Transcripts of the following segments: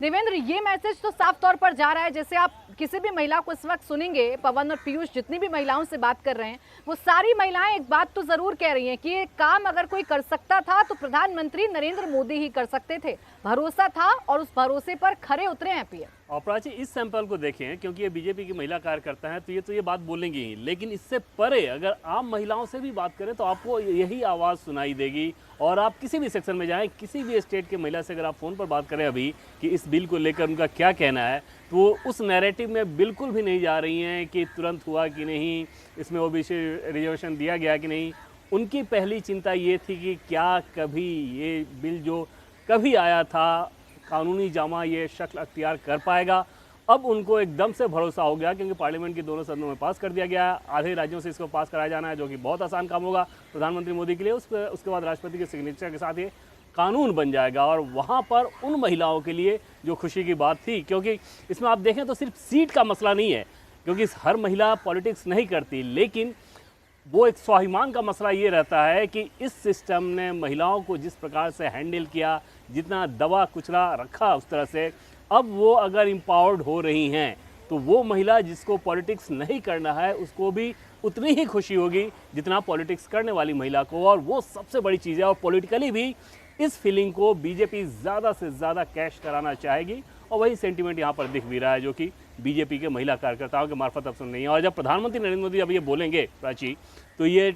देवेंद्र, ये मैसेज तो साफ तौर पर जा रहा है। जैसे आप किसी भी महिला को इस वक्त सुनेंगे, पवन और पीयूष जितनी भी महिलाओं से बात कर रहे हैं, वो सारी महिलाएं एक बात तो जरूर कह रही हैं कि ये काम अगर कोई कर सकता था तो प्रधानमंत्री नरेंद्र मोदी ही कर सकते थे। भरोसा था और उस भरोसे पर खरे उतरे हैं पीएम। और प्राची, इस सैंपल को देखें, क्योंकि ये बीजेपी की महिला कार्यकर्ता हैं तो ये बात बोलेंगी ही, लेकिन इससे परे अगर आम महिलाओं से भी बात करें तो आपको यही आवाज़ सुनाई देगी। और आप किसी भी सेक्शन में जाएं, किसी भी स्टेट के महिला से अगर आप फ़ोन पर बात करें अभी कि इस बिल को लेकर उनका क्या कहना है, तो वो उस नैरेटिव में बिल्कुल भी नहीं जा रही हैं कि तुरंत हुआ कि नहीं, इसमें ओबीसी रिजर्वेशन दिया गया कि नहीं। उनकी पहली चिंता ये थी कि क्या कभी ये बिल जो कभी आया था कानूनी जामा ये शक्ल अख्तियार कर पाएगा। अब उनको एकदम से भरोसा हो गया, क्योंकि पार्लियामेंट की दोनों सदनों में पास कर दिया गया है। आधे राज्यों से इसको पास कराया जाना है, जो कि बहुत आसान काम होगा प्रधानमंत्री मोदी के लिए। उसके बाद राष्ट्रपति के सिग्नेचर के साथ ये कानून बन जाएगा। और वहाँ पर उन महिलाओं के लिए जो खुशी की बात थी, क्योंकि इसमें आप देखें तो सिर्फ सीट का मसला नहीं है, क्योंकि हर महिला पॉलिटिक्स नहीं करती, लेकिन वो एक स्वाभिमान का मसला ये रहता है कि इस सिस्टम ने महिलाओं को जिस प्रकार से हैंडल किया, जितना दबा कुचला रखा उस तरह से, अब वो अगर एम्पावर्ड हो रही हैं तो वो महिला जिसको पॉलिटिक्स नहीं करना है उसको भी उतनी ही खुशी होगी जितना पॉलिटिक्स करने वाली महिला को। और वो सबसे बड़ी चीज़ है। और पॉलिटिकली भी इस फीलिंग को बीजेपी ज़्यादा से ज़्यादा कैश कराना चाहेगी, और वही सेंटीमेंट यहाँ पर दिख भी रहा है, जो कि बीजेपी के महिला कार्यकर्ताओं के मार्फत अब सुन नहीं है। और जब प्रधानमंत्री नरेंद्र मोदी अब ये बोलेंगे प्राची, तो ये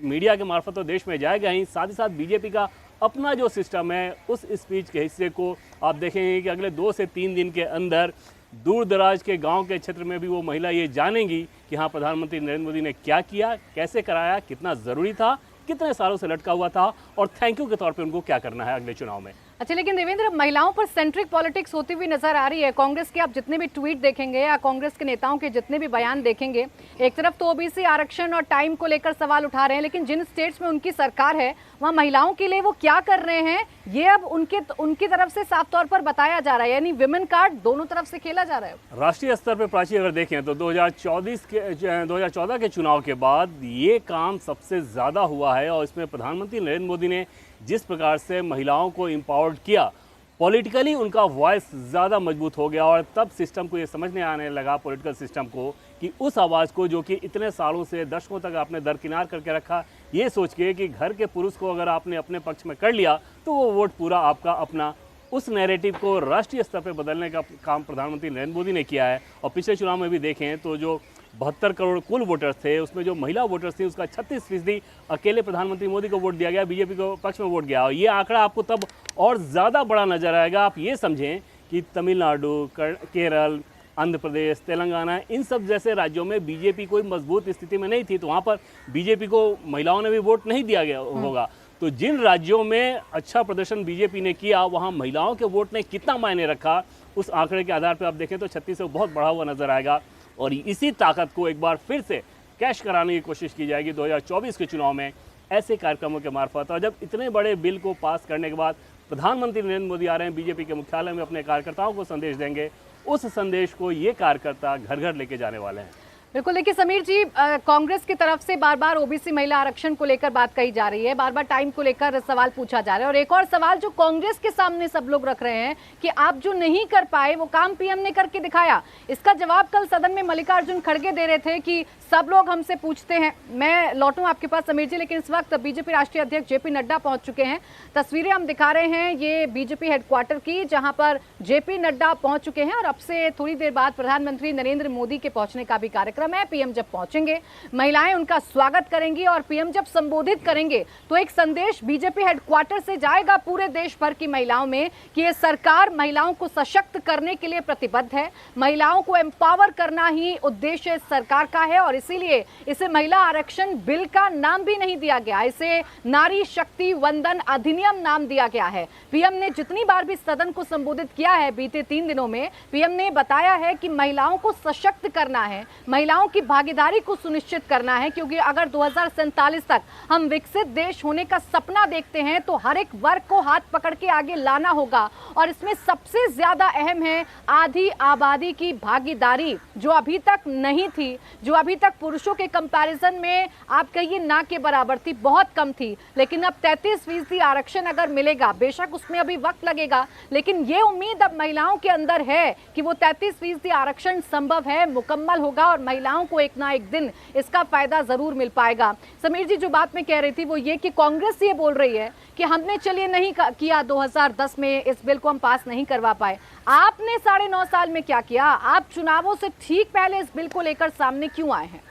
मीडिया के मार्फत तो देश में जाएगा ही, साथ ही साथ बीजेपी का अपना जो सिस्टम है उस स्पीच के हिस्से को आप देखेंगे कि अगले 2 से 3 दिन के अंदर दूर दराज के गांव के क्षेत्र में भी वो महिला ये जानेंगी कि हाँ, प्रधानमंत्री नरेंद्र मोदी ने क्या किया, कैसे कराया, कितना ज़रूरी था, कितने सालों से लटका हुआ था, और थैंक यू के तौर पे उनको क्या करना है अगले चुनाव में। अच्छा, लेकिन देवेंद्र, महिलाओं पर सेंट्रिक पॉलिटिक्स होती हुई नजर आ रही है। कांग्रेस के आप जितने भी ट्वीट देखेंगे या कांग्रेस के नेताओं के जितने भी बयान देखेंगे, एक तरफ तो ओबीसी आरक्षण और टाइम को लेकर सवाल उठा रहे हैं, लेकिन जिन स्टेट्स में उनकी सरकार है वहाँ महिलाओं के लिए वो क्या कर रहे हैं ये अब उनकी तरफ से साफ तौर पर बताया जा रहा है। यानी विमेन कार्ड दोनों तरफ से खेला जा रहा है। राष्ट्रीय स्तर पर प्राची अगर देखें तो 2014 के चुनाव के बाद ये काम सबसे ज़्यादा हुआ है। और इसमें प्रधानमंत्री नरेंद्र मोदी ने जिस प्रकार से महिलाओं को एम्पावर्ड किया, पॉलिटिकली उनका वॉइस ज़्यादा मजबूत हो गया। और तब सिस्टम को ये समझने आने लगा, पॉलिटिकल सिस्टम को, कि उस आवाज़ को जो कि इतने सालों से दशकों तक आपने दरकिनार करके रखा, ये सोच के कि घर के पुरुष को अगर आपने अपने पक्ष में कर लिया तो वो वोट पूरा आपका अपना, उस नैरेटिव को राष्ट्रीय स्तर पर बदलने का काम प्रधानमंत्री नरेंद्र मोदी ने किया है। और पिछले चुनाव में भी देखें तो जो 72 करोड़ कुल वोटर्स थे, उसमें जो महिला वोटर्स थी उसका 36% अकेले प्रधानमंत्री मोदी को वोट दिया गया, बीजेपी को पक्ष में वोट गया। और ये आंकड़ा आपको तब और ज़्यादा बड़ा नजर आएगा। आप ये समझें कि तमिलनाडु, केरल, आंध्र प्रदेश, तेलंगाना, इन सब जैसे राज्यों में बीजेपी कोई मजबूत स्थिति में नहीं थी, तो वहाँ पर बीजेपी को महिलाओं ने भी वोट नहीं दिया गया होगा। तो जिन राज्यों में अच्छा प्रदर्शन बीजेपी ने किया, वहाँ महिलाओं के वोट ने कितना मायने रखा, उस आंकड़े के आधार पर आप देखें तो 36 से बहुत बढ़ा हुआ नजर आएगा। और इसी ताकत को एक बार फिर से कैश कराने की कोशिश की जाएगी 2024 के चुनाव में ऐसे कार्यक्रमों के मार्फत। और जब इतने बड़े बिल को पास करने के बाद प्रधानमंत्री नरेंद्र मोदी आ रहे हैं बीजेपी के मुख्यालय में, अपने कार्यकर्ताओं को संदेश देंगे, उस संदेश को ये कार्यकर्ता घर घर लेके जाने वाले हैं। बिल्कुल। देखिए समीर जी, कांग्रेस की तरफ से बार बार ओबीसी महिला आरक्षण को लेकर बात कही जा रही है, बार बार टाइम को लेकर सवाल पूछा जा रहा है। और एक और सवाल जो कांग्रेस के सामने सब लोग रख रहे हैं कि आप जो नहीं कर पाए वो काम पीएम ने करके दिखाया। इसका जवाब कल सदन में मल्लिकार्जुन खड़गे दे रहे थे कि सब लोग हमसे पूछते हैं। मैं लौटूं आपके पास समीर जी, लेकिन इस वक्त बीजेपी राष्ट्रीय अध्यक्ष जेपी नड्डा पहुंच चुके हैं। तस्वीरें हम दिखा रहे हैं ये बीजेपी हेडक्वार्टर की, जहां पर जेपी नड्डा पहुंच चुके हैं। और अब से थोड़ी देर बाद प्रधानमंत्री नरेंद्र मोदी के पहुंचने का भी कार्यक्रम है। पीएम जब पहुंचेंगे, महिलाएं उनका स्वागत करेंगी, और पीएम जब संबोधित करेंगे तो एक संदेश बीजेपी हेडक्वार्टर से जाएगा पूरे देश भर की महिलाओं में कि ये सरकार महिलाओं को सशक्त करने के लिए प्रतिबद्ध है। महिलाओं को एम्पावर करना ही उद्देश्य इस सरकार का है, और इसीलिए इसे महिला आरक्षण बिल का नाम भी नहीं दिया गया, इसे नारी शक्ति वंदन अधिनियम नाम दिया गया है। पीएम ने जितनी बार भी सदन को संबोधित किया है बीते 3 दिनों में, पीएम ने बताया है कि महिलाओं को सशक्त करना है, महिला महिलाओं की भागीदारी को सुनिश्चित करना है, क्योंकि अगर 2047 तक हम विकसित देश होने का सपना देखते हैं तो हर एक वर्ग को हाथ पकड़ के आगे लाना होगा। और इसमें सबसे ज्यादा अहम है आधी आबादी की भागीदारी, जो अभी तक नहीं थी, जो अभी तक पुरुषों के कंपैरिजन में आप कहिए ना के बराबर थी, बहुत कम थी। लेकिन अब 33% आरक्षण अगर मिलेगा, बेशक उसमें अभी वक्त लगेगा, लेकिन ये उम्मीद अब महिलाओं के अंदर है कि वो 33% आरक्षण संभव है, मुकम्मल होगा और महिलाओं को एक ना एक दिन इसका फायदा जरूर मिल पाएगा। समीर जी, जो बात मैं कह रही थी वो ये कि कांग्रेस ये बोल रही है कि हमने चलिए नहीं किया, 2010 में इस बिल को हम पास नहीं करवा पाए, आपने 9.5 साल में क्या किया? आप चुनावों से ठीक पहले इस बिल को लेकर सामने क्यों आए हैं?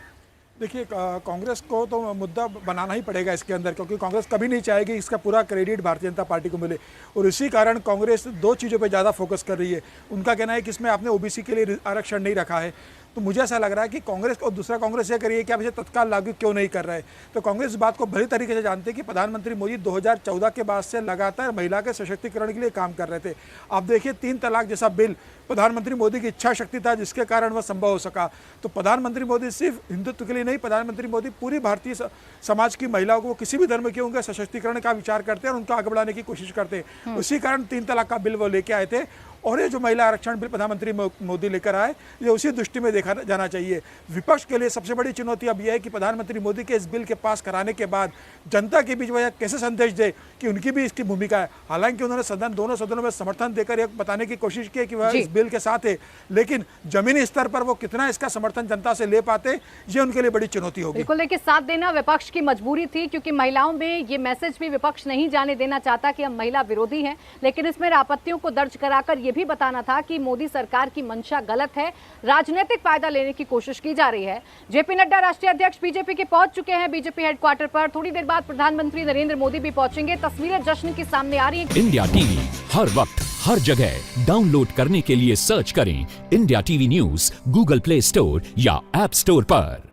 देखिए, कांग्रेस को तो मुद्दा बनाना ही पड़ेगा इसके अंदर, क्योंकि कांग्रेस कभी नहीं चाहेगी इसका पूरा क्रेडिट भारतीय जनता पार्टी को मिले। और इसी कारण कांग्रेस दो चीज़ों पे ज़्यादा फोकस कर रही है। उनका कहना है कि इसमें आपने ओबीसी के लिए आरक्षण नहीं रखा है, तो मुझे ऐसा लग रहा है कि कांग्रेस और दूसरा कांग्रेस ये करिए कि आप इसे तत्काल लागू क्यों नहीं कर रहे। तो कांग्रेस इस बात को भली तरीके से जानते हैं कि प्रधानमंत्री मोदी 2014 के बाद से लगातार महिला के सशक्तिकरण के लिए काम कर रहे थे। आप देखिए, 3 तलाक जैसा बिल प्रधानमंत्री मोदी की इच्छा शक्ति था जिसके कारण वह संभव हो सका। तो प्रधानमंत्री मोदी सिर्फ हिंदुत्व के लिए नहीं, प्रधानमंत्री मोदी पूरी भारतीय समाज की महिलाओं को, किसी भी धर्म के, उनके सशक्तिकरण का विचार करते हैं और उनको आगे बढ़ाने की कोशिश करते हैं। उसी कारण 3 तलाक का बिल वो लेके आए थे। और ये जो महिला आरक्षण बिल प्रधानमंत्री मोदी लेकर आए, ये उसी दृष्टि में देखा जाना चाहिए। विपक्ष के लिए सबसे बड़ी चुनौती अब यह है कि प्रधानमंत्री मोदी के इस बिल के पास कराने के बाद जनता के बीच वह कैसे संदेश दे कि उनकी भी इसकी भूमिका है। हालांकि उन्होंने दोनों सदनों में समर्थन देकर एक बताने की कोशिश की कि वह इस बिल के साथ है, लेकिन जमीनी स्तर पर वो कितना इसका समर्थन जनता से ले पाते, ये उनके लिए बड़ी चुनौती होगी। बिल्कुल, देखिए, साथ देना विपक्ष की मजबूरी थी, क्योंकि महिलाओं में ये मैसेज भी विपक्ष नहीं जाने देना चाहता कि हम महिला विरोधी हैं। लेकिन इसमें आपत्तियों को दर्ज कराकर यह भी बताना था कि मोदी सरकार की मंशा गलत है, राजनीतिक फायदा लेने की कोशिश की जा रही है। जेपी नड्डा राष्ट्रीय अध्यक्ष बीजेपी के पहुंच चुके हैं बीजेपी हेडक्वार्टर पर। थोड़ी देर बाद प्रधानमंत्री नरेंद्र मोदी भी पहुंचेंगे। तस्वीरें जश्न की सामने आ रही हैं। इंडिया टीवी हर वक्त हर जगह डाउनलोड करने के लिए सर्च करें India TV news Google play store या ऐप स्टोर पर।